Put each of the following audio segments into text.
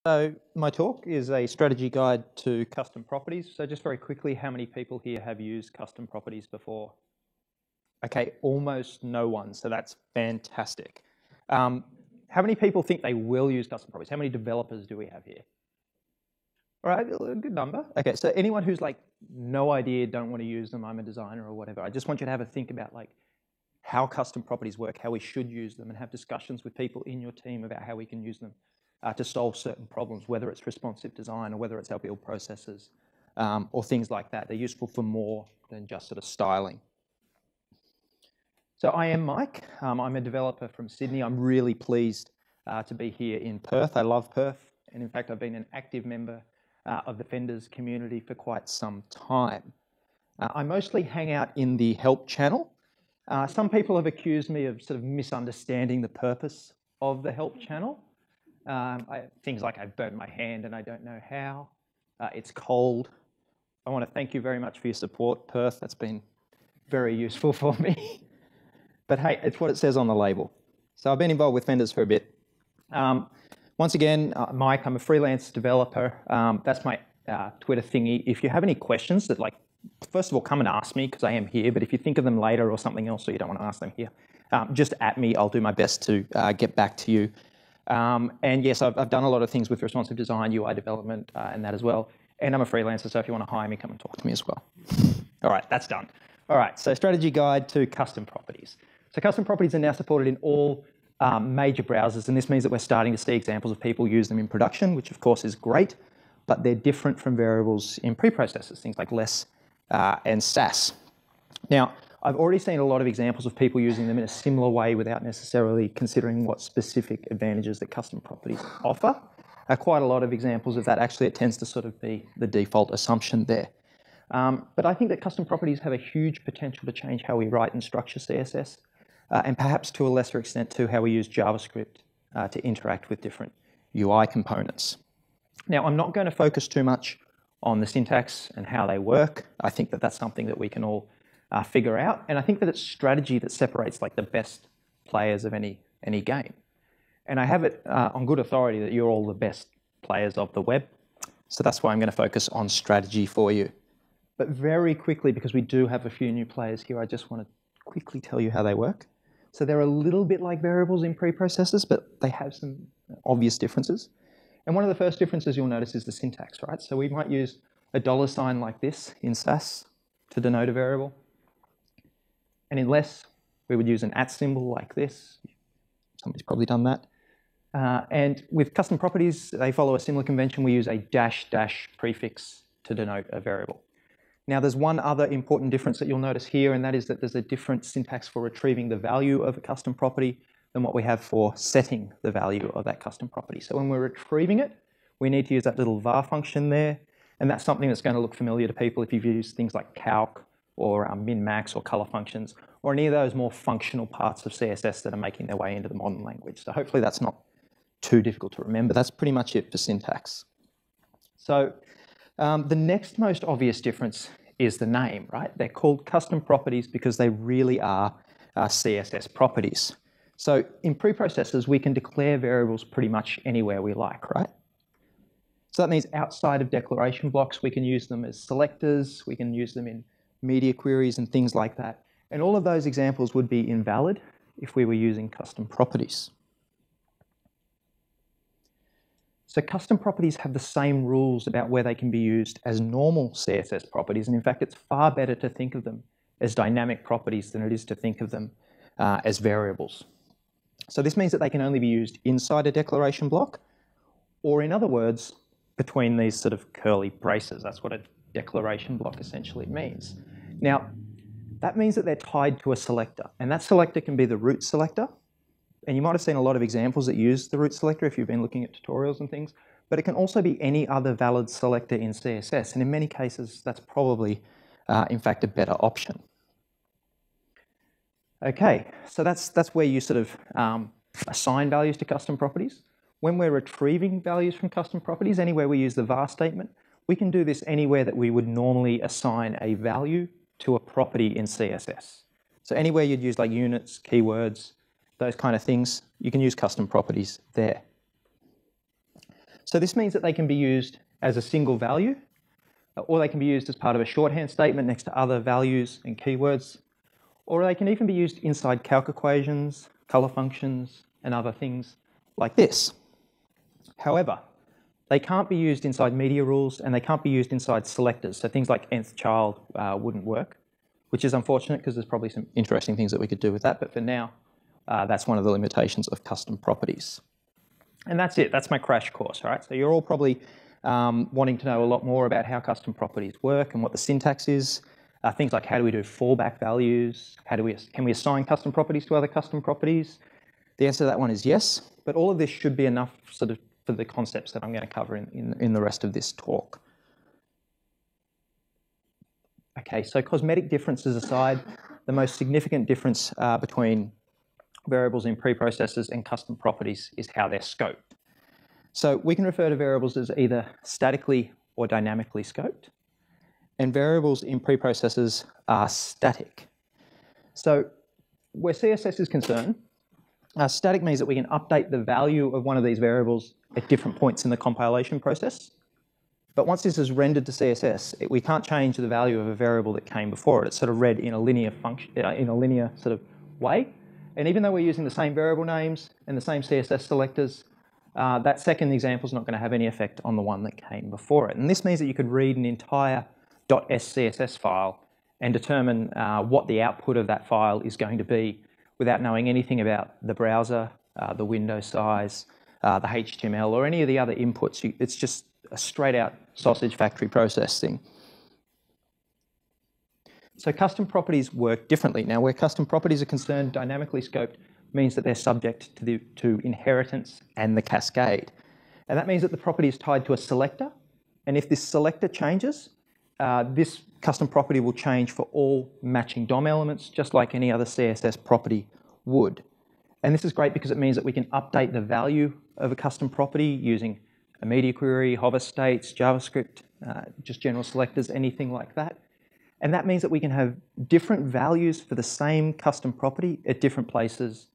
So my talk is a strategy guide to custom properties. So just very quickly, how many people here have used custom properties before? Okay, almost no one, so that's fantastic. How many people think they will use custom properties? How many developers do we have here? All right, a good number. Okay, so anyone who's like, no idea, don't want to use them, I'm a designer or whatever, I just want you to have a think about like how custom properties work, how we should use them, and have discussions with people in your team about how we can use them to solve certain problems, whether it's responsive design or whether it's our build processes or things like that. They're useful for more than just sort of styling. So I am Mike. I'm a developer from Sydney. I'm really pleased to be here in Perth. I love Perth. And in fact, I've been an active member of the Fenders community for quite some time. I mostly hang out in the help channel. Some people have accused me of sort of misunderstanding the purpose of the help channel. Things like I've burnt my hand and I don't know how. It's cold. I want to thank you very much for your support, Perth. That's been very useful for me. But hey, it's what it says on the label. So I've been involved with Fenders for a bit. Once again, Mike, I'm a freelance developer. That's my Twitter thingy. If you have any questions that first of all, come and ask me because I am here. But if you think of them later or something else or you don't want to ask them here, just at me. I'll do my best to get back to you. And yes, I've done a lot of things with responsive design, UI development, and that as well. And I'm a freelancer, so if you want to hire me, come and talk to me as well. All right, that's done. All right, so strategy guide to custom properties. So custom properties are now supported in all major browsers, and this means that we're starting to see examples of people use them in production, which of course is great, but they're different from variables in preprocessors, things like less and SAS. Now, I've already seen a lot of examples of people using them in a similar way without necessarily considering what specific advantages that custom properties offer. Quite a lot of examples of that. Actually, it tends to sort of be the default assumption there. But I think that custom properties have a huge potential to change how we write and structure CSS, and perhaps to a lesser extent too how we use JavaScript to interact with different UI components. Now, I'm not going to focus too much on the syntax and how they work. I think that that's something that we can all figure out, and I think that it's strategy that separates like the best players of any game. And I have it on good authority that you're all the best players of the web, so that's why I'm going to focus on strategy for you. But very quickly, because we do have a few new players here, I just want to quickly tell you how they work. So they're a little bit like variables in preprocessors, but they have some obvious differences. And one of the first differences you'll notice is the syntax, right? So we might use a $ like this in SAS to denote a variable. And in less, we would use an @ symbol like this. Somebody's probably done that. And with custom properties, they follow a similar convention. We use a -- prefix to denote a variable. Now, there's one other important difference that you'll notice here, and that is that there's a different syntax for retrieving the value of a custom property than what we have for setting the value of that custom property. So when we're retrieving it, we need to use that little var function there, and that's something that's going to look familiar to people if you've used things like CALC or min-max or color functions, or any of those more functional parts of CSS that are making their way into the modern language. So hopefully that's not too difficult to remember. That's pretty much it for syntax. So the next most obvious difference is the name, right? They're called custom properties because they really are CSS properties. So in preprocessors, we can declare variables pretty much anywhere we like, right? So that means outside of declaration blocks, we can use them as selectors, we can use them in media queries and things like that. And all of those examples would be invalid if we were using custom properties. So custom properties have the same rules about where they can be used as normal CSS properties. And in fact, it's far better to think of them as dynamic properties than it is to think of them as variables. So this means that they can only be used inside a declaration block, or in other words, between these sort of curly braces. That's what a declaration block essentially means. Now, that means that they're tied to a selector, and that selector can be the root selector. And you might have seen a lot of examples that use the root selector if you've been looking at tutorials and things, but it can also be any other valid selector in CSS. And in many cases, that's probably, in fact, a better option. Okay, so that's where you sort of assign values to custom properties. When we're retrieving values from custom properties, anywhere we use the var statement, we can do this anywhere that we would normally assign a value to a property in CSS. So anywhere you'd use like units, keywords, those kind of things, you can use custom properties there. So this means that they can be used as a single value, or they can be used as part of a shorthand statement next to other values and keywords, or they can even be used inside calc equations, color functions, and other things like this. However, they can't be used inside media rules, and they can't be used inside selectors. So things like nth child wouldn't work, which is unfortunate because there's probably some interesting things that we could do with that. But for now, that's one of the limitations of custom properties. And that's it. That's my crash course, all right? So you're all probably wanting to know a lot more about how custom properties work and what the syntax is. Things like how do we do fallback values? Can we assign custom properties to other custom properties? The answer to that one is yes, but all of this should be enough sort of for the concepts that I'm going to cover in the rest of this talk. Okay, so cosmetic differences aside, the most significant difference between variables in preprocessors and custom properties is how they're scoped. So we can refer to variables as either statically or dynamically scoped, and variables in preprocessors are static. So where CSS is concerned, static means that we can update the value of one of these variables at different points in the compilation process. But once this is rendered to CSS, we can't change the value of a variable that came before it. It's sort of read in a linear function, in a linear sort of way. And even though we're using the same variable names and the same CSS selectors, that second example is not going to have any effect on the one that came before it. And this means that you could read an entire .scss file and determine what the output of that file is going to be without knowing anything about the browser, the window size, the HTML, or any of the other inputs. It's just a straight-out sausage factory processing. So custom properties work differently. Now, where custom properties are concerned, dynamically scoped means that they're subject to inheritance and the cascade. And that means that the property is tied to a selector, and if this selector changes, this custom property will change for all matching DOM elements, just like any other CSS property would. And this is great because it means that we can update the value of a custom property using a media query, hover states, JavaScript, just general selectors, anything like that. And that means that we can have different values for the same custom property at different places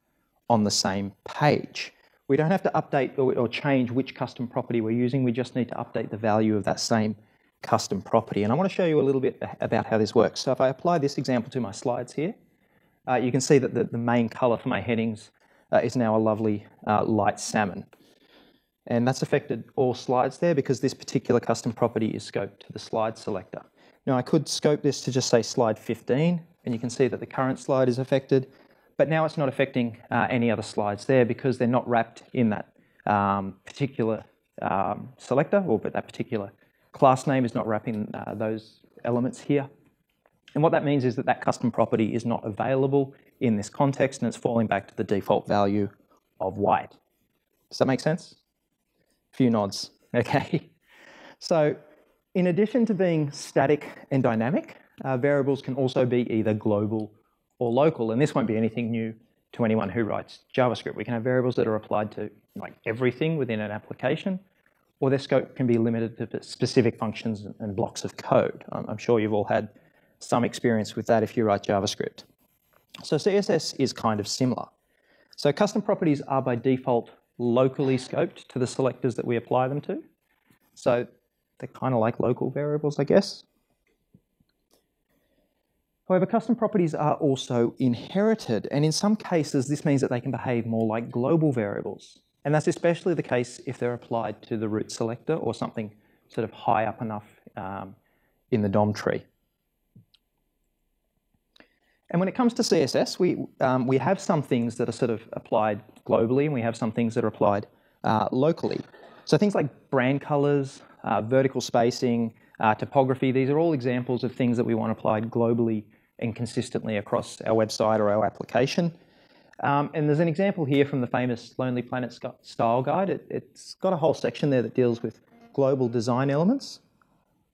on the same page. We don't have to update or change which custom property we're using. We just need to update the value of that same custom property. And I want to show you a little bit about how this works. So if I apply this example to my slides here, you can see that the main color for my headings is now a lovely light salmon. And that's affected all slides there because this particular custom property is scoped to the slide selector. Now I could scope this to just say slide 15, and you can see that the current slide is affected, but now it's not affecting any other slides there because they're not wrapped in that particular selector, but that particular class name is not wrapping those elements here. And what that means is that that custom property is not available in this context, and it's falling back to the default value of white. Does that make sense? A few nods. Okay. So in addition to being static and dynamic, variables can also be either global or local, and this won't be anything new to anyone who writes JavaScript. We can have variables that are applied to like everything within an application, or their scope can be limited to specific functions and blocks of code. I'm sure you've all had some experience with that if you write JavaScript. So CSS is kind of similar. So custom properties are by default locally scoped to the selectors that we apply them to. So they're kind of like local variables, I guess. However, custom properties are also inherited, and in some cases this means that they can behave more like global variables. And that's especially the case if they're applied to the root selector or something sort of high up enough in the DOM tree. And when it comes to CSS, we have some things that are sort of applied globally, and we have some things that are applied locally. So things like brand colors, vertical spacing, typography, these are all examples of things that we want applied globally and consistently across our website or our application. And there's an example here from the famous Lonely Planet style guide. It's got a whole section there that deals with global design elements.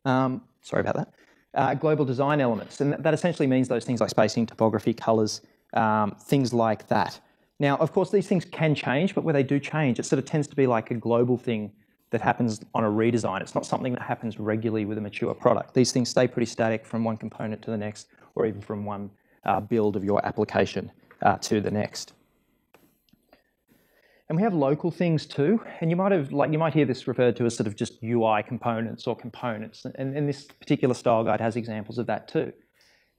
Sorry about that. Global design elements, and that essentially means those things like spacing, typography, colors, things like that. Now, of course, these things can change, but where they do change, it sort of tends to be like a global thing that happens on a redesign. It's not something that happens regularly with a mature product. These things stay pretty static from one component to the next, or even from one build of your application to the next. And we have local things too, and you might hear this referred to as sort of just UI components or components, and this particular style guide has examples of that too.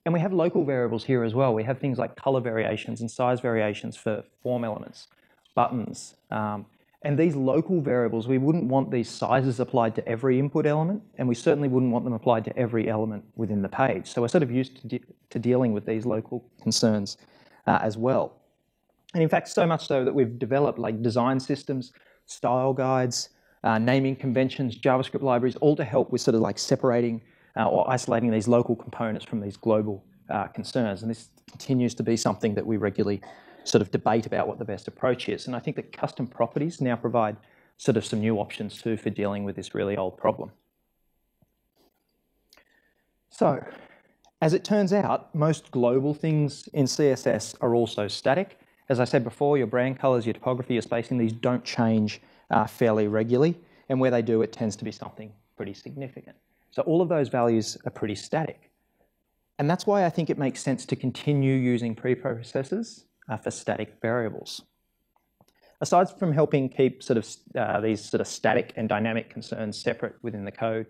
And we have local variables here as well. We have things like color variations and size variations for form elements, buttons, and these local variables, we wouldn't want these sizes applied to every input element, and we certainly wouldn't want them applied to every element within the page. So we're sort of used to dealing with these local concerns as well. And in fact, so much so that we've developed like design systems, style guides, naming conventions, JavaScript libraries, all to help with sort of like separating or isolating these local components from these global concerns. And this continues to be something that we regularly sort of debate about what the best approach is. And I think that custom properties now provide sort of some new options too for dealing with this really old problem. So, as it turns out, most global things in CSS are also static. As I said before, your brand colors, your typography, your spacing, these don't change fairly regularly. And where they do, it tends to be something pretty significant. So all of those values are pretty static. And that's why I think it makes sense to continue using preprocessors for static variables. Aside from helping keep sort of these sort of static and dynamic concerns separate within the code,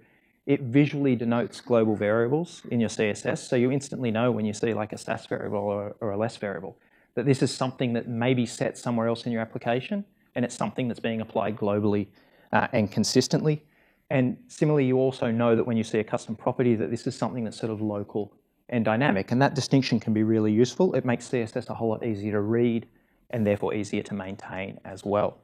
it visually denotes global variables in your CSS, so you instantly know when you see like a SAS variable or a less variable, that this is something that may be set somewhere else in your application, and it's something that's being applied globally and consistently. And similarly, you also know that when you see a custom property that this is something that's sort of local and dynamic, and that distinction can be really useful. It makes CSS a whole lot easier to read and therefore easier to maintain as well.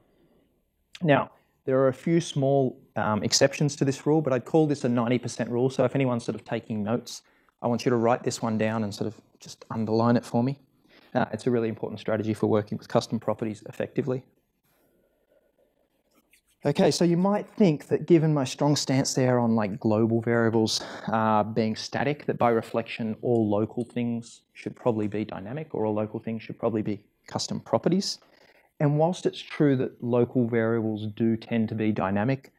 Now, there are a few small exceptions to this rule, but I'd call this a 90% rule. So if anyone's sort of taking notes, I want you to write this one down and sort of just underline it for me. It's a really important strategy for working with custom properties effectively. Okay, so you might think that given my strong stance there on like global variables being static, that by reflection all local things should probably be dynamic, or all local things should probably be custom properties. And whilst it's true that local variables do tend to be dynamic,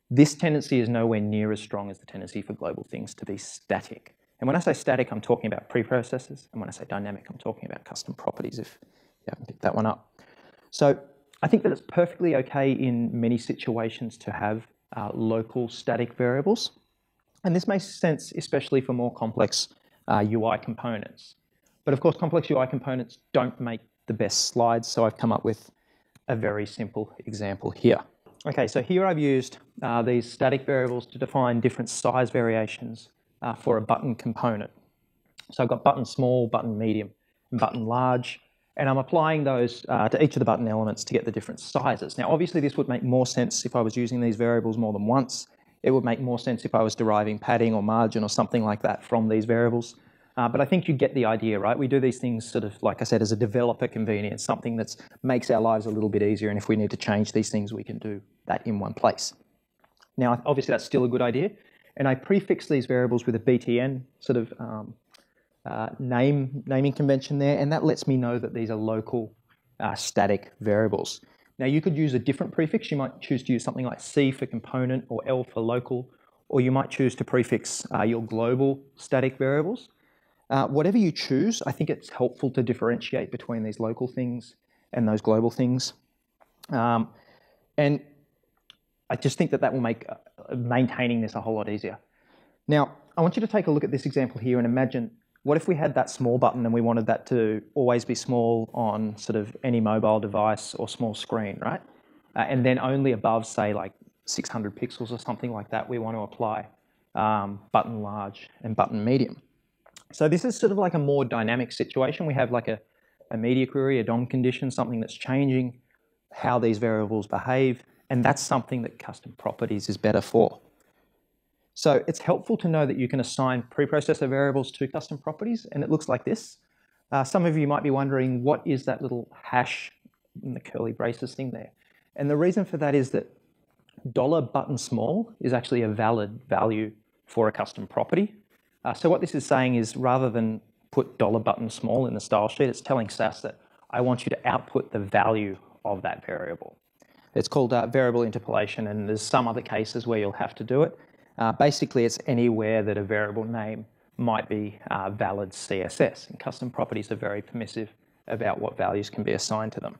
this tendency is nowhere near as strong as the tendency for global things to be static. And when I say static, I'm talking about preprocessors, and when I say dynamic, I'm talking about custom properties, if you haven't picked that one up. So I think that it's perfectly okay in many situations to have local static variables. And this makes sense, especially for more complex UI components. But of course, complex UI components don't make the best slides, so I've come up with a very simple example here. Okay, so here I've used these static variables to define different size variations for a button component. So I've got button small, button medium, and button large, and I'm applying those to each of the button elements to get the different sizes. Now, obviously, this would make more sense if I was using these variables more than once. It would make more sense if I was deriving padding or margin or something like that from these variables. But I think you get the idea, right? We do these things sort of, like I said, as a developer convenience, something that makes our lives a little bit easier, and if we need to change these things, we can do that in one place. Now, obviously, that's still a good idea, and I prefix these variables with a BTN sort of naming convention there, and that lets me know that these are local static variables. Now, you could use a different prefix. You might choose to use something like C for component or L for local, or you might choose to prefix your global static variables. Whatever you choose, I think it's helpful to differentiate between these local things and those global things. And I just think that that will make maintaining this a whole lot easier. Now, I want you to take a look at this example here and imagine, what if we had that small button and we wanted that to always be small on sort of any mobile device or small screen, right? And then only above, say, like 600 pixels or something like that, we want to apply button large and button medium. So this is sort of like a more dynamic situation. We have like a media query, a DOM condition, something that's changing how these variables behave, and that's something that custom properties is better for. So it's helpful to know that you can assign preprocessor variables to custom properties, and it looks like this. Some of you might be wondering, what is that little hash in the curly braces thing there? And the reason for that is that $button small is actually a valid value for a custom property. So what this is saying is, rather than put $button small in the style sheet, it's telling SAS that I want you to output the value of that variable. It's called variable interpolation, and there's some other cases where you'll have to do it. Basically, it's anywhere that a variable name might be valid CSS, and custom properties are very permissive about what values can be assigned to them.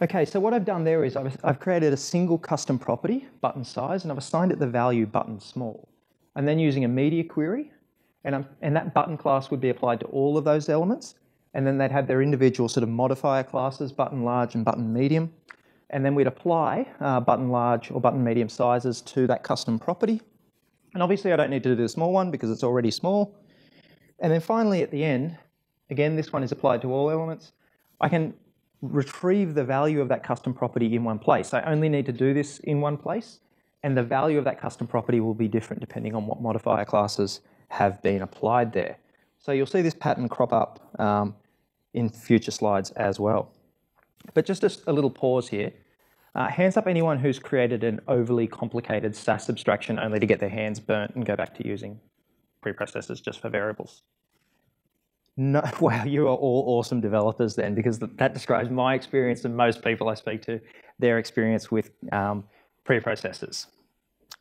Okay, so what I've done there is I've created a single custom property, button size, and I've assigned it the value button small. And then using a media query, and that button class would be applied to all of those elements, and then they'd have their individual sort of modifier classes, button large and button medium, and then we'd apply button large or button medium sizes to that custom property. And obviously I don't need to do the small one because it's already small. And then finally at the end, again, this one is applied to all elements, I can retrieve the value of that custom property in one place. I only need to do this in one place, and the value of that custom property will be different depending on what modifier classes have been applied there. So you'll see this pattern crop up in future slides as well. But just a little pause here. Hands up anyone who's created an overly complicated SAS abstraction only to get their hands burnt and go back to using preprocessors just for variables. No, wow, you are all awesome developers then, because that describes my experience and most people I speak to, their experience with preprocessors.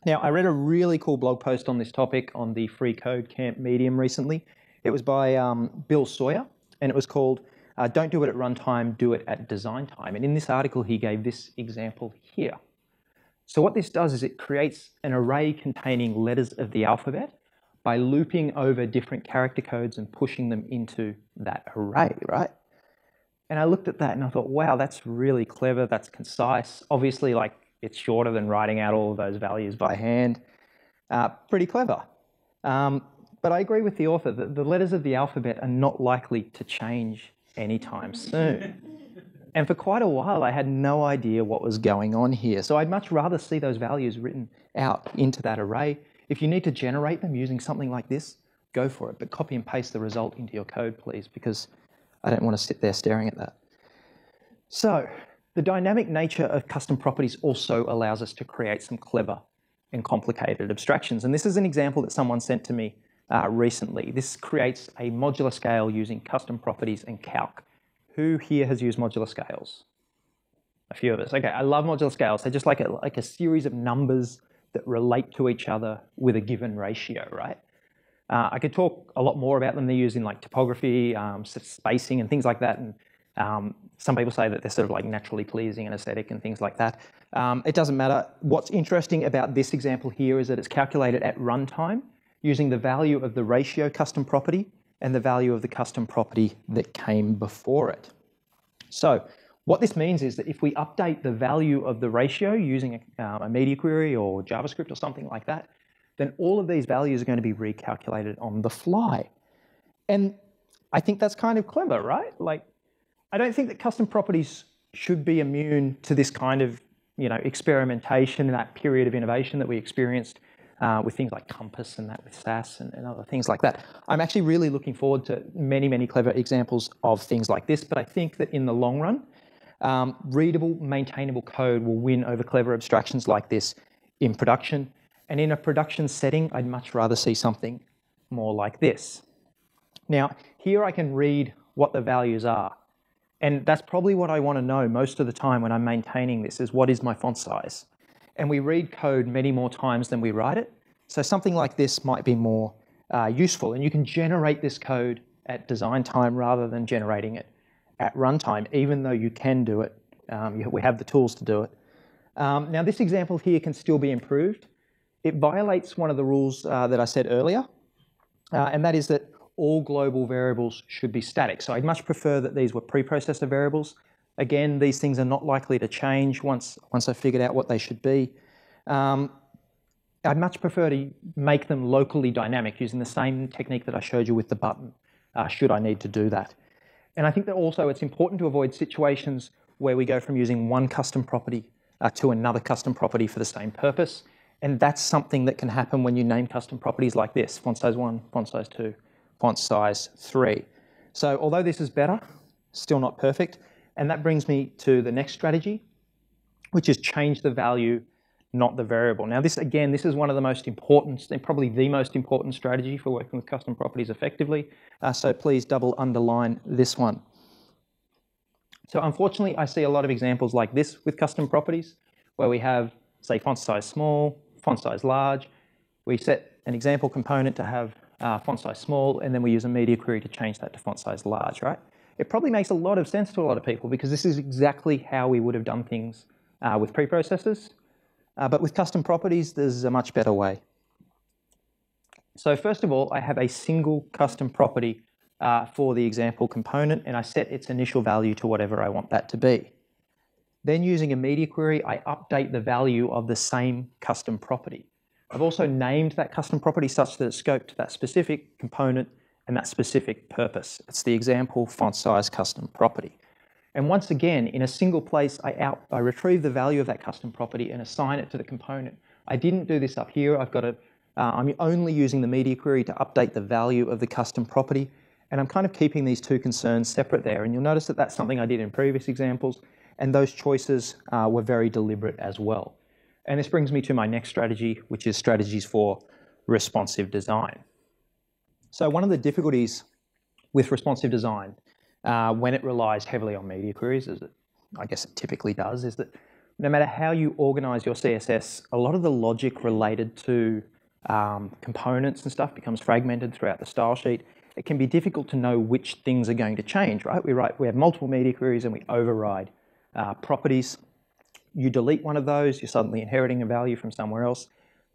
Now, I read a really cool blog post on this topic on the Free Code Camp Medium recently. It was by Bill Sawyer, and it was called Don't Do It at Runtime, Do It at Design Time. And in this article, he gave this example here. So what this does is it creates an array containing letters of the alphabet by looping over different character codes and pushing them into that array, right? And I looked at that and I thought, wow, that's really clever, that's concise. Obviously, like, it's shorter than writing out all of those values by hand. Pretty clever. But I agree with the author that the letters of the alphabet are not likely to change anytime soon. And for quite a while, I had no idea what was going on here. So I'd much rather see those values written out into that array. If you need to generate them using something like this, go for it, but copy and paste the result into your code, please, because I don't want to sit there staring at that. So the dynamic nature of custom properties also allows us to create some clever and complicated abstractions. And this is an example that someone sent to me recently. This creates a modular scale using custom properties and CALC. Who here has used modular scales? A few of us. Okay, I love modular scales. They're just like a series of numbers that relate to each other with a given ratio, right? I could talk a lot more about them. They're used in like typography, spacing and things like that. And some people say that they're sort of like naturally pleasing and aesthetic and things like that. It doesn't matter. What's interesting about this example here is that it's calculated at runtime using the value of the ratio custom property and the value of the custom property that came before it. So what this means is that if we update the value of the ratio using a media query or JavaScript or something like that, then all of these values are going to be recalculated on the fly. And I think that's kind of clever, right? Like, I don't think that custom properties should be immune to this kind of, experimentation and that period of innovation that we experienced with things like Compass and that with SAS and other things like that. I'm actually really looking forward to many, many clever examples of things like this, but I think that in the long run, readable, maintainable code will win over clever abstractions like this in production. And in a production setting, I'd much rather see something more like this. Now, here I can read what the values are. And that's probably what I want to know most of the time when I'm maintaining this, is what is my font size? And we read code many more times than we write it. So something like this might be more useful. And you can generate this code at design time rather than generating it at runtime, even though you can do it. We have the tools to do it. Now, this example here can still be improved. It violates one of the rules that I said earlier, and that is that all global variables should be static. So I'd much prefer that these were preprocessor variables. Again, these things are not likely to change once I figured out what they should be. I'd much prefer to make them locally dynamic using the same technique that I showed you with the button, should I need to do that. And I think that also it's important to avoid situations where we go from using one custom property to another custom property for the same purpose. And that's something that can happen when you name custom properties like this: font size 1, font size 2, font size 3. So although this is better, still not perfect. And that brings me to the next strategy, which is change the value, not the variable. Now this, again, this is one of the most important, probably the most important strategy for working with custom properties effectively. So please double underline this one. So unfortunately, I see a lot of examples like this with custom properties where we have, say, font size small, font size large. We set an example component to have font size small, and then we use a media query to change that to font size large, right? it probably makes a lot of sense to a lot of people because this is exactly how we would have done things with preprocessors. But with custom properties, there's a much better way. So first of all, I have a single custom property for the example component, and I set its initial value to whatever I want that to be. Then using a media query, I update the value of the same custom property. I've also named that custom property such that it's scoped to that specific component and that specific purpose. It's the example font size custom property. And once again, in a single place, I retrieve the value of that custom property and assign it to the component. I didn't do this up here. I'm only using the media query to update the value of the custom property, and I'm kind of keeping these two concerns separate there. And you'll notice that that's something I did in previous examples, and those choices were very deliberate as well. And this brings me to my next strategy, which is strategies for responsive design. So one of the difficulties with responsive design when it relies heavily on media queries, as I guess it typically does, is that no matter how you organize your CSS, a lot of the logic related to components and stuff becomes fragmented throughout the style sheet. It can be difficult to know which things are going to change, right? We have multiple media queries and we override properties. You delete one of those, you're suddenly inheriting a value from somewhere else.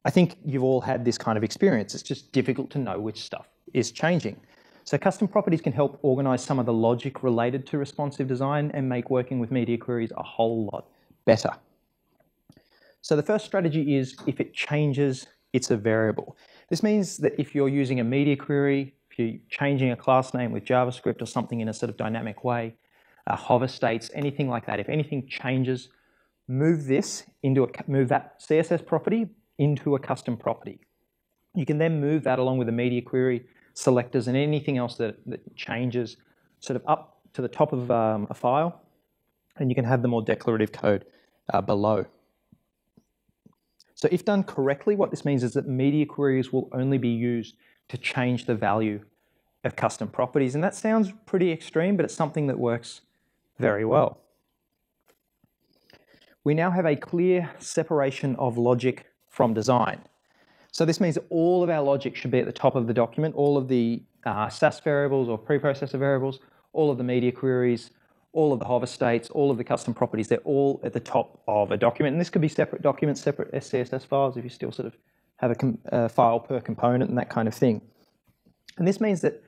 I think you've all had this kind of experience. It's just difficult to know which stuff is changing. So custom properties can help organize some of the logic related to responsive design and make working with media queries a whole lot better. So the first strategy is if it changes, it's a variable. This means that if you're using a media query, if you're changing a class name with JavaScript or something in a sort of dynamic way, hover states, anything like that, if anything changes, move that CSS property into a custom property. You can then move that along with the media query, selectors, and anything else that changes sort of up to the top of a file, and you can have the more declarative code below. So if done correctly, what this means is that media queries will only be used to change the value of custom properties. And that sounds pretty extreme, but it's something that works very well. We now have a clear separation of logic from design. So this means that all of our logic should be at the top of the document, all of the SAS variables or preprocessor variables, all of the media queries, all of the hover states, all of the custom properties, they're all at the top of a document. And this could be separate documents, separate SCSS files if you still sort of have a file per component and that kind of thing. And this means that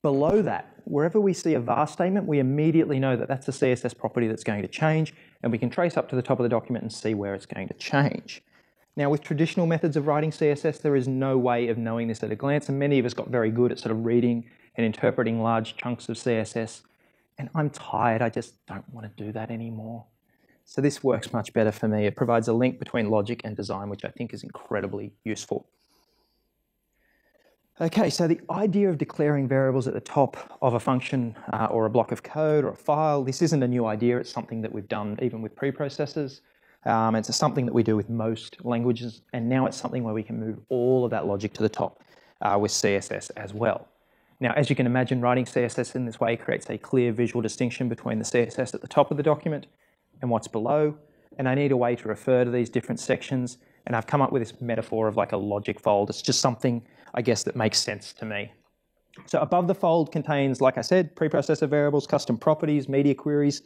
below that, wherever we see a var statement, we immediately know that that's a CSS property that's going to change, and we can trace up to the top of the document and see where it's going to change. Now, with traditional methods of writing CSS, there is no way of knowing this at a glance, and many of us got very good at sort of reading and interpreting large chunks of CSS. And I'm tired, I just don't want to do that anymore. So this works much better for me. It provides a link between logic and design, which I think is incredibly useful. Okay, so the idea of declaring variables at the top of a function or a block of code or a file, this isn't a new idea. It's something that we've done even with preprocessors. It's something that we do with most languages, and now it's something where we can move all of that logic to the top with CSS as well. Now, as you can imagine, writing CSS in this way creates a clear visual distinction between the CSS at the top of the document and what's below, and I need a way to refer to these different sections, and I've come up with this metaphor of like a logic fold. It's just something, I guess, that makes sense to me. So above the fold contains, like I said, preprocessor variables, custom properties, media queries,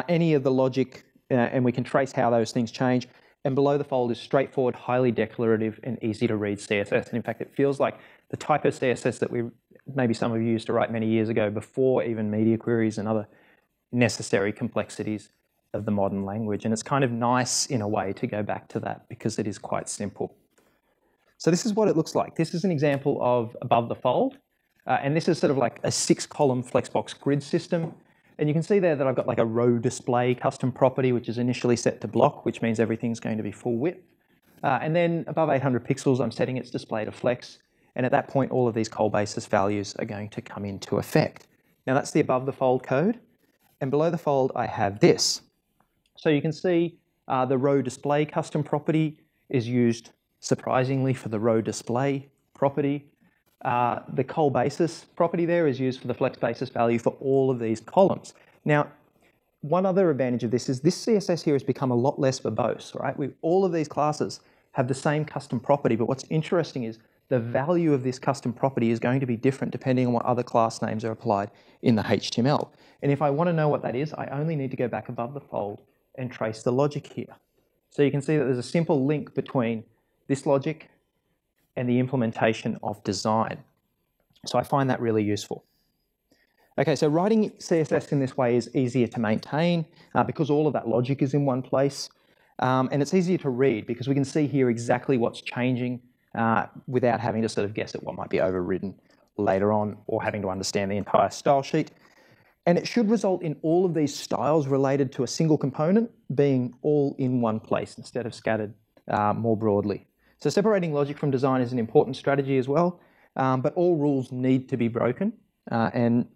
any of the logic, and we can trace how those things change. And below the fold is straightforward, highly declarative, and easy to read CSS. And in fact, it feels like the type of CSS that maybe some of you used to write many years ago before even media queries and other necessary complexities of the modern language. And it's kind of nice in a way to go back to that because it is quite simple. So this is what it looks like. This is an example of above the fold. And this is sort of like a 6-column flexbox grid system. And you can see there that I've got like a row display custom property, which is initially set to block, which means everything's going to be full width. And then above 800 pixels, I'm setting its display to flex. And at that point, all of these col basis values are going to come into effect. Now that's the above the fold code. And below the fold, I have this. So you can see the row display custom property is used surprisingly for the row display property. The col basis property there is used for the flex basis value for all of these columns. Now, one other advantage of this is this CSS here has become a lot less verbose, right? All of these classes have the same custom property, but what's interesting is the value of this custom property is going to be different depending on what other class names are applied in the HTML. And if I want to know what that is, I only need to go back above the fold and trace the logic here. So you can see that there's a simple link between this logic and the implementation of design. So I find that really useful. Okay, so writing CSS in this way is easier to maintain because all of that logic is in one place. And it's easier to read because we can see here exactly what's changing without having to sort of guess at what might be overridden later on or having to understand the entire style sheet. And it should result in all of these styles related to a single component being all in one place instead of scattered more broadly. So separating logic from design is an important strategy as well, but all rules need to be broken. And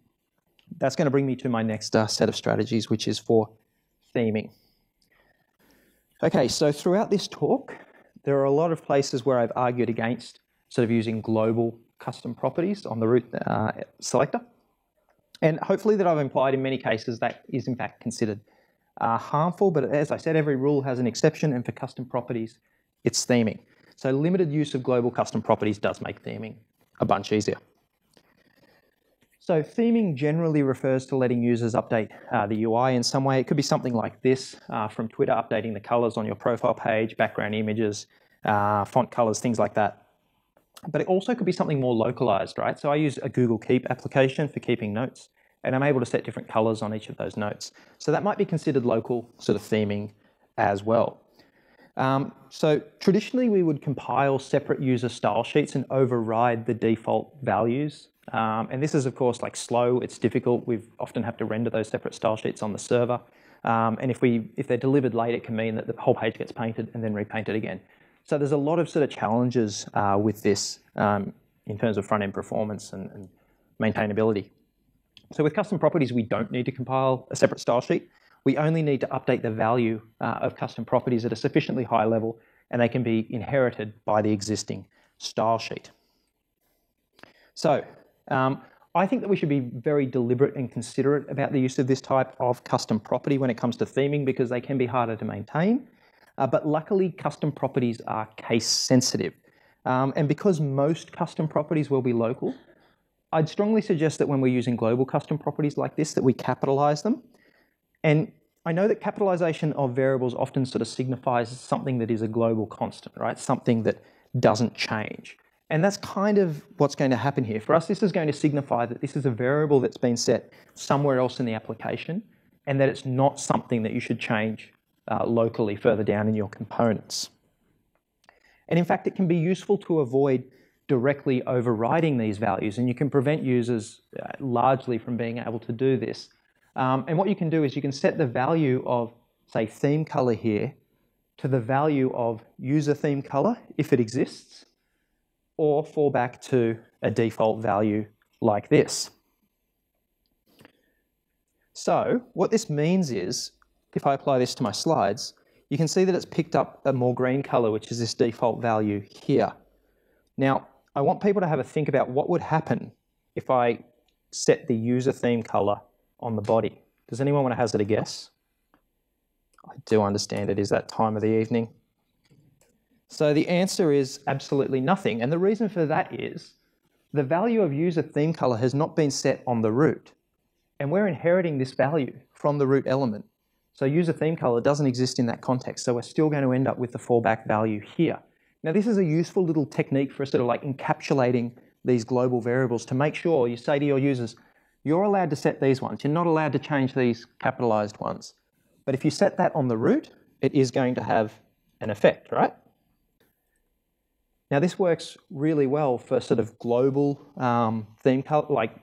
that's going to bring me to my next set of strategies, which is for theming. Okay, so throughout this talk, there are a lot of places where I've argued against sort of using global custom properties on the root selector. And hopefully that I've implied in many cases that is in fact considered harmful, but as I said, every rule has an exception, and for custom properties, it's theming. So limited use of global custom properties does make theming a bunch easier. So theming generally refers to letting users update the UI in some way. It could be something like this, from Twitter, updating the colors on your profile page, background images, font colors, things like that. But it also could be something more localized, right? So I use a Google Keep application for keeping notes, and I'm able to set different colors on each of those notes. So that might be considered local sort of theming as well. So traditionally we would compile separate user style sheets and override the default values. And this is of course like slow, it's difficult. We often have to render those separate style sheets on the server. And if they're delivered late, it can mean that the whole page gets painted and then repainted again. So there's a lot of sort of challenges with this in terms of front-end performance and maintainability. So with custom properties, we don't need to compile a separate style sheet. We only need to update the value of custom properties at a sufficiently high level, and they can be inherited by the existing style sheet. So I think that we should be very deliberate and considerate about the use of this type of custom property when it comes to theming, because they can be harder to maintain. But luckily, custom properties are case sensitive. And because most custom properties will be local, I'd strongly suggest that when we're using global custom properties like this, that we capitalize them. And I know that capitalization of variables often sort of signifies something that is a global constant, right? Something that doesn't change. And that's kind of what's going to happen here. For us, this is going to signify that this is a variable that's been set somewhere else in the application, and that it's not something that you should change locally further down in your components. And in fact, it can be useful to avoid directly overriding these values, and you can prevent users largely from being able to do this. And what you can do is you can set the value of, say, theme color here to the value of user theme color, if it exists, or fall back to a default value like this. So what this means is, if I apply this to my slides, you can see that it's picked up a more green color, which is this default value here. Now, I want people to have a think about what would happen if I set the user theme color on the body. Does anyone want to hazard a guess? I do understand it is that time of the evening. So the answer is absolutely nothing. And the reason for that is the value of user theme color has not been set on the root. And we're inheriting this value from the root element. So user theme color doesn't exist in that context. So we're still going to end up with the fallback value here. Now this is a useful little technique for sort of like encapsulating these global variables to make sure you say to your users, you're allowed to set these ones. You're not allowed to change these capitalized ones. But if you set that on the root, it is going to have an effect, right? Now this works really well for sort of global theme color, like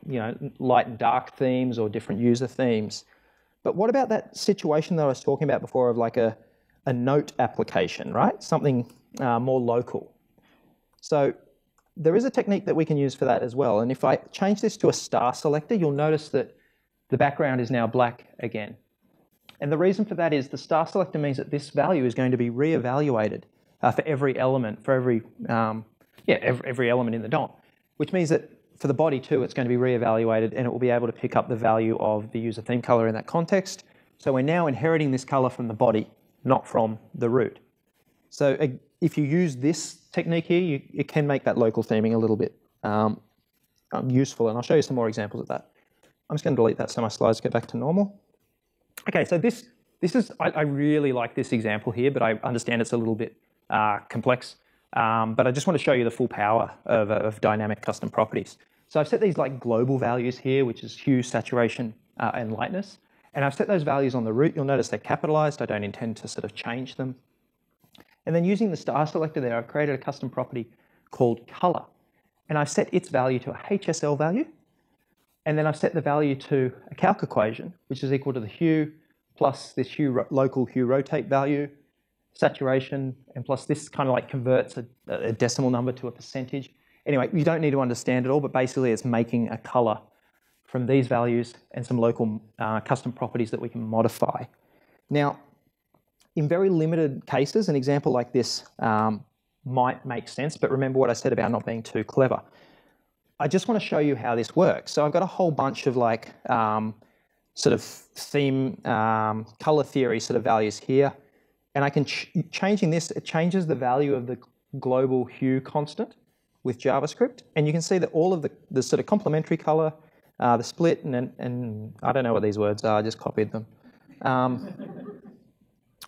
light and dark themes or different user themes. But what about that situation that I was talking about before of like a note application, right? Something more local. So there is a technique that we can use for that as well. And if I change this to a star selector, you'll notice that the background is now black again. And the reason for that is the star selector means that this value is going to be reevaluated for every element, for every element in the DOM, which means that for the body too, it's going to be reevaluated and it will be able to pick up the value of the user theme color in that context. So we're now inheriting this color from the body, not from the root. So if you use this technique here, it can make that local theming a little bit useful, and I'll show you some more examples of that. I'm just going to delete that so my slides get back to normal. Okay, so this is, I really like this example here, but I understand it's a little bit complex. But I just want to show you the full power of dynamic custom properties. So I've set these like global values here, which is hue, saturation, and lightness. And I've set those values on the root. You'll notice they're capitalized. I don't intend to sort of change them. And then using the star selector there, I've created a custom property called color. And I've set its value to a HSL value. And then I've set the value to a CALC equation, which is equal to the hue plus this local hue rotate value, saturation, and plus this kind of like converts a decimal number to a percentage. Anyway, you don't need to understand it all, but basically it's making a color from these values and some local custom properties that we can modify. Now, in very limited cases, an example like this might make sense, but remember what I said about not being too clever. I just want to show you how this works. So I've got a whole bunch of like sort of theme, color theory sort of values here. And I can, changing this, it changes the value of the global hue constant with JavaScript. And you can see that all of the sort of complementary color, the split, and I don't know what these words are, I just copied them.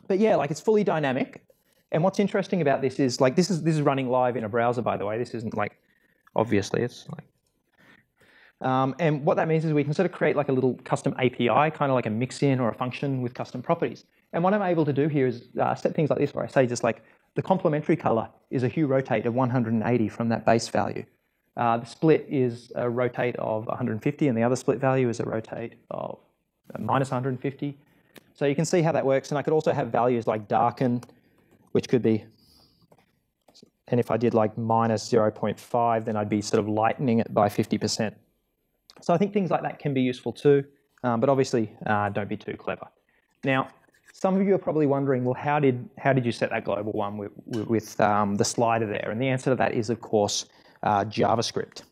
But yeah, like it's fully dynamic. And what's interesting about this is like, this is running live in a browser, by the way. This isn't like, obviously it's like, and what that means is we can sort of create like a little custom API, kind of like a mix-in or a function with custom properties. And what I'm able to do here is set things like this, where I say just like the complementary color is a hue rotate of 180 from that base value. The split is a rotate of 150, and the other split value is a rotate of minus 150. So you can see how that works. And I could also have values like darken, which could be, and if I did like minus 0.5, then I'd be sort of lightening it by 50%. So I think things like that can be useful too, but obviously don't be too clever. Now, some of you are probably wondering, well, how did you set that global one with the slider there? And the answer to that is, of course, JavaScript.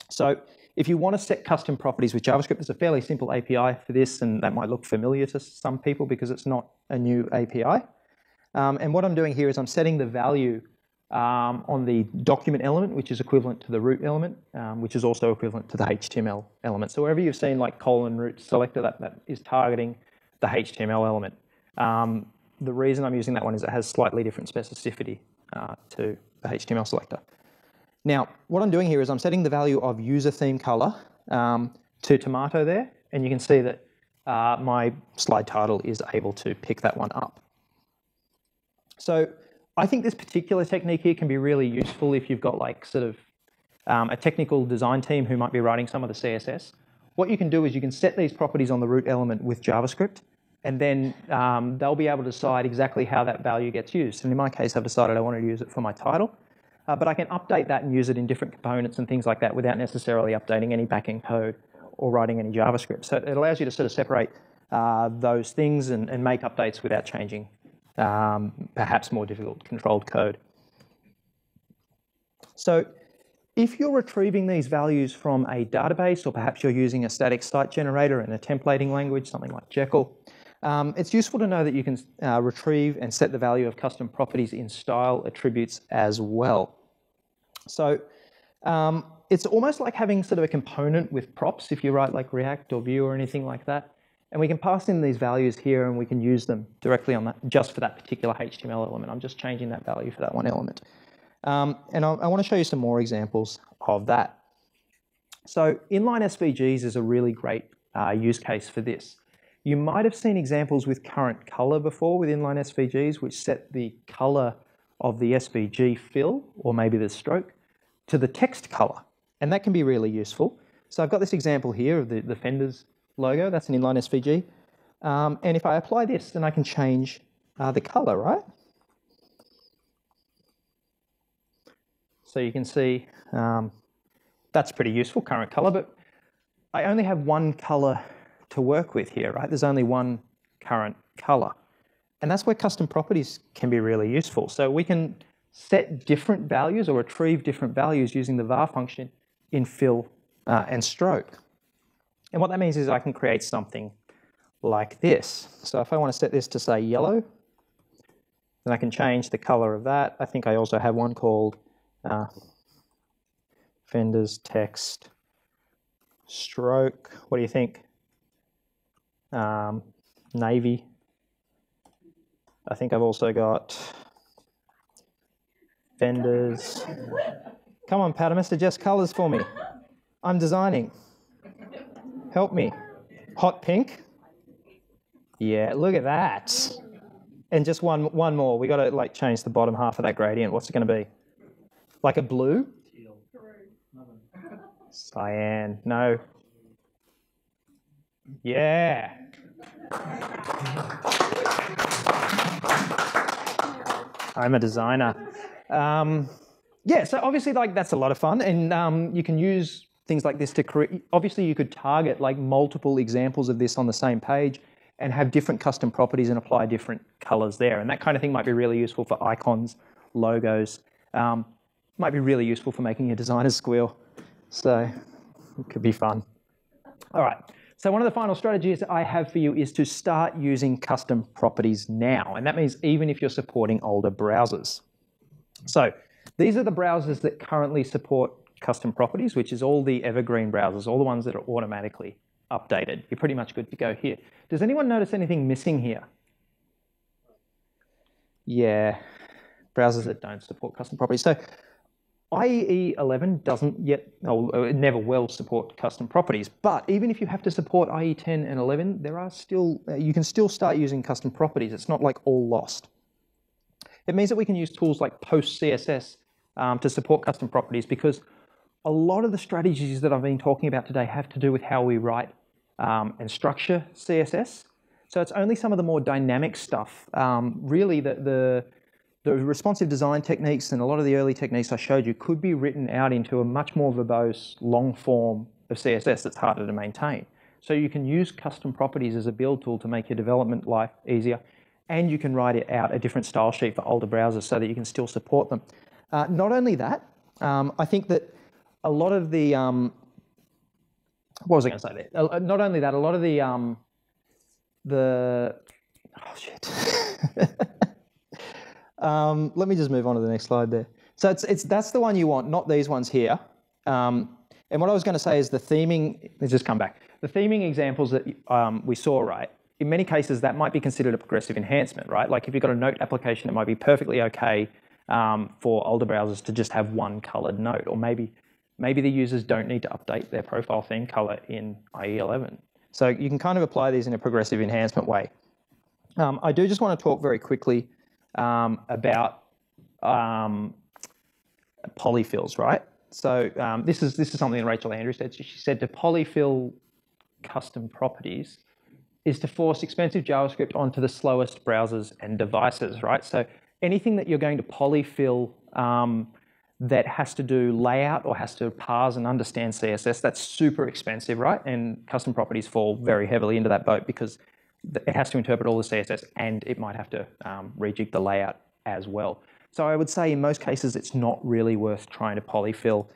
So if you want to set custom properties with JavaScript, there's a fairly simple API for this, and that might look familiar to some people because it's not a new API. And what I'm doing here is I'm setting the value on the document element, which is equivalent to the root element, which is also equivalent to the HTML element. So wherever you've seen like root selector, that is targeting the HTML element. The reason I'm using that one is it has slightly different specificity to the HTML selector. Now, what I'm doing here is I'm setting the value of user theme color to tomato there, and you can see that my slide title is able to pick that one up. So I think this particular technique here can be really useful if you've got like sort of a technical design team who might be writing some of the CSS. What you can do is you can set these properties on the root element with JavaScript, and then they'll be able to decide exactly how that value gets used. And in my case, I've decided I wanted to use it for my title, but I can update that and use it in different components and things like that without necessarily updating any backend code or writing any JavaScript. So it allows you to sort of separate those things and make updates without changing perhaps more difficult controlled code. So if you're retrieving these values from a database, or perhaps you're using a static site generator and a templating language, something like Jekyll, it's useful to know that you can retrieve and set the value of custom properties in style attributes as well. So it's almost like having sort of a component with props if you write like React or Vue or anything like that. And we can pass in these values here and we can use them directly on that, just for that particular HTML element. I'm just changing that value for that one element. And I want to show you some more examples of that. So inline SVGs is a really great use case for this. You might have seen examples with current color before with inline SVGs, which set the color of the SVG fill, or maybe the stroke, to the text color. And that can be really useful. So I've got this example here of the Fenders logo. That's an inline SVG. And if I apply this, then I can change the color, right? So you can see that's pretty useful, current color, but I only have one color to work with here, right? There's only one current color. And that's where custom properties can be really useful. So we can set different values or retrieve different values using the var function in fill and stroke. And what that means is I can create something like this. So if I want to set this to say yellow, Then I can change the color of that. I think I also have one called Fenders Text Stroke. What do you think? Navy. I think I've also got Fenders. Come on, Pat, I must adjust colors for me. I'm designing. Help me. Hot pink. Yeah, look at that. And just one more. We got to like change the bottom half of that gradient. What's it going to be? Like a blue? Cyan. No. Yeah. I'm a designer. Yeah, so obviously like that's a lot of fun, and you can use things like this to create. Obviously you could target like multiple examples of this on the same page and have different custom properties and apply different colors there. And that kind of thing might be really useful for icons, logos, might be really useful for making your designers squeal. So it could be fun. All right, so one of the final strategies I have for you is to start using custom properties now. And that means even if you're supporting older browsers. So these are the browsers that currently support custom properties, which is all the evergreen browsers, all the ones that are automatically updated. You're pretty much good to go here. Does anyone notice anything missing here? Yeah, browsers that don't support custom properties. So IE 11 doesn't yet, or it never will support custom properties, but even if you have to support IE 10 and 11, there are still, you can still start using custom properties. It's not like all lost. It means that we can use tools like Post CSS to support custom properties, because a lot of the strategies that I've been talking about today have to do with how we write and structure CSS. So it's only some of the more dynamic stuff. Really, the responsive design techniques and a lot of the early techniques I showed you could be written out into a much more verbose, long form of CSS that's harder to maintain. So you can use custom properties as a build tool to make your development life easier, and you can write it out a different style sheet for older browsers so that you can still support them. Not only that, I think that a lot of the, what was I going to say there? Not only that, a lot of the oh shit. Let me just move on to the next slide there. So that's the one you want, not these ones here. And what I was going to say is the theming, let's just come back. The theming examples that we saw, right? In many cases, that might be considered a progressive enhancement, right? Like if you've got a note application, it might be perfectly okay for older browsers to just have one colored note, or maybe the users don't need to update their profile theme color in IE 11. So you can kind of apply these in a progressive enhancement way. I do just want to talk very quickly about polyfills, right? So this is something that Rachel Andrews said. She said to polyfill custom properties is to force expensive JavaScript onto the slowest browsers and devices, right? So anything that you're going to polyfill that has to do layout or has to parse and understand CSS, that's super expensive, right? And custom properties fall very heavily into that boat because it has to interpret all the CSS and it might have to rejig the layout as well. So I would say in most cases, it's not really worth trying to polyfill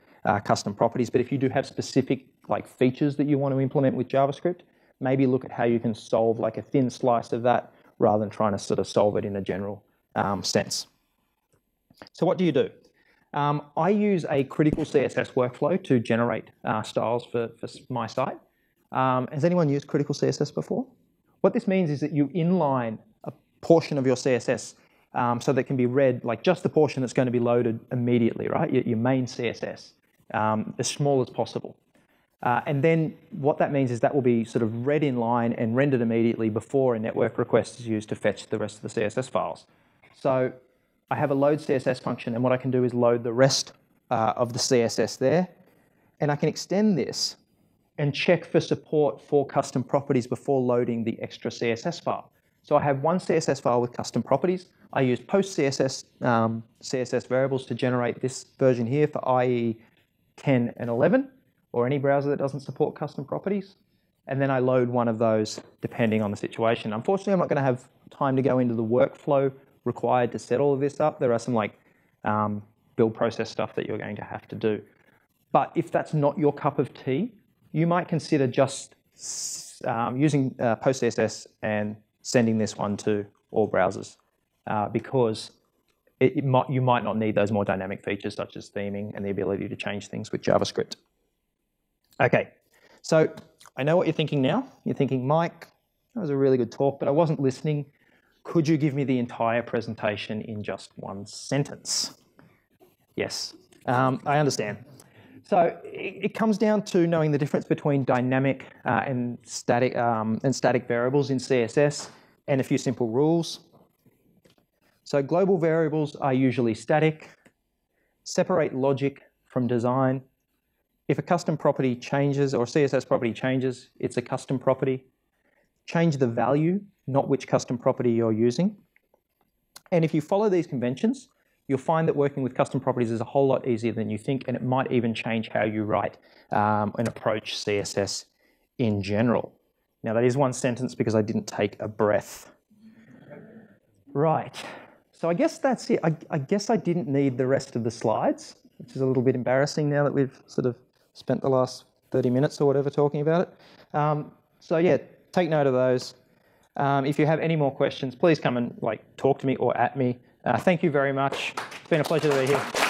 custom properties. But if you do have specific like features that you want to implement with JavaScript, maybe look at how you can solve like a thin slice of that rather than trying to sort of solve it in a general sense. So what do you do? I use a critical CSS workflow to generate styles for my site. Has anyone used critical CSS before? What this means is that you inline a portion of your CSS so that it can be read, like just the portion that's going to be loaded immediately, right? Your main CSS, as small as possible. And then what that means is that will be sort of read in line and rendered immediately before a network request is used to fetch the rest of the CSS files. So I have a load CSS function, and what I can do is load the rest of the CSS there, and I can extend this and check for support for custom properties before loading the extra CSS file. So I have one CSS file with custom properties. I use post CSS CSS variables to generate this version here for IE 10 and 11, or any browser that doesn't support custom properties. And then I load one of those depending on the situation. Unfortunately, I'm not going to have time to go into the workflow required to set all of this up. There are some like build process stuff that you're going to have to do. But if that's not your cup of tea, you might consider just using post CSS and sending this one to all browsers because you might not need those more dynamic features such as theming and the ability to change things with JavaScript. Okay, so I know what you're thinking now. You're thinking, Mike, that was a really good talk, but I wasn't listening. Could you give me the entire presentation in just one sentence? Yes, I understand. So it comes down to knowing the difference between dynamic and static variables in CSS and a few simple rules. So global variables are usually static. Separate logic from design. If a custom property changes or a CSS property changes, it's a custom property. Change the value, not which custom property you're using. And if you follow these conventions, you'll find that working with custom properties is a whole lot easier than you think, and it might even change how you write and approach CSS in general. Now, that is one sentence because I didn't take a breath. Right, so I guess that's it. I guess I didn't need the rest of the slides, which is a little bit embarrassing now that we've sort of spent the last 30 minutes or whatever talking about it. So yeah, take note of those. If you have any more questions, please come and talk to me or at me. Thank you very much. It's been a pleasure to be here.